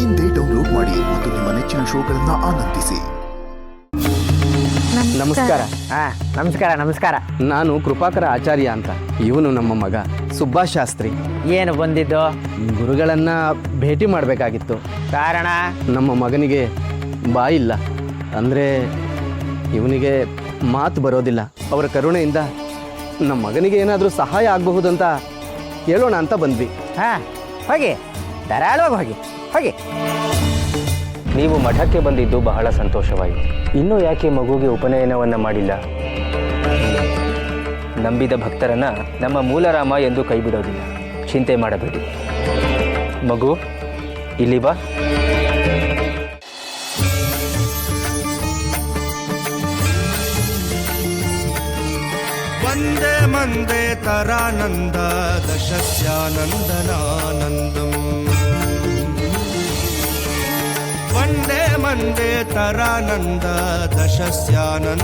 ಇಂದೇ ಡೌನ್ಲೋಡ್ ಮಾಡಿ ಮತ್ತು ನಿಮ್ಮ ನೆಚ್ಚಿನ ಶೋಗಳನ್ನ ಆನಂದಿಸಿ. ನಮಸ್ಕಾರ. ನಮಸ್ಕಾರ ನಮಸ್ಕಾರ. ನಾನು ಕೃಪಾಕರ ಆಚಾರ್ಯ ಅಂತ. ಇವನು ನಮ್ಮ ಮಗ ಸುಭಾಷ್ ಶಾಸ್ತ್ರಿ. ಏನು ಬಂದಿದ್ದು? ಗುರುಗಳನ್ನ ಭೇಟಿ ಮಾಡಬೇಕಾಗಿತ್ತು. ಕಾರಣ? ನಮ್ಮ ಮಗನಿಗೆ ಬಾಯಿಲ್ಲ, ಅಂದರೆ ಇವನಿಗೆ ಮಾತು ಬರೋದಿಲ್ಲ. ಅವರ ಕರುಣೆಯಿಂದ ನಮ್ಮ ಮಗನಿಗೆ ಏನಾದರೂ ಸಹಾಯ ಆಗಬಹುದಂತ ಕೇಳೋಣ ಅಂತ ಬಂದ್ವಿ. ಹೋಗಿ, ಧಾರಾಳವಾಗಿ ಹೋಗಿ ಹೋಗಿ. ನೀವು ಮಠಕ್ಕೆ ಬಂದಿದ್ದು ಬಹಳ ಸಂತೋಷವಾಯಿತು. ಇನ್ನೂ ಯಾಕೆ ಮಗುವಿಗೆ ಉಪನಯನವನ್ನು ಮಾಡಿಲ್ಲ? ನಂಬಿದ ಭಕ್ತರನ್ನ ನಮ್ಮ ಮೂಲರಾಮ ಎಂದು ಕೈಬಿಡೋದಿಲ್ಲ. ಚಿಂತೆ ಮಾಡಬೇಡಿ. ಮಗು, ಇಲ್ಲಿ ಬಾ. ವಂದೇ ಮಂದೇ ತರಾನಂದ ದಶಸ್ಯಾನಂದನಾನಂದಂ. ವಂದೇ ಮಂದೇ ತರಾನಂದ ದಶಸ್ಯಾನಂದನಾನಂದಂ.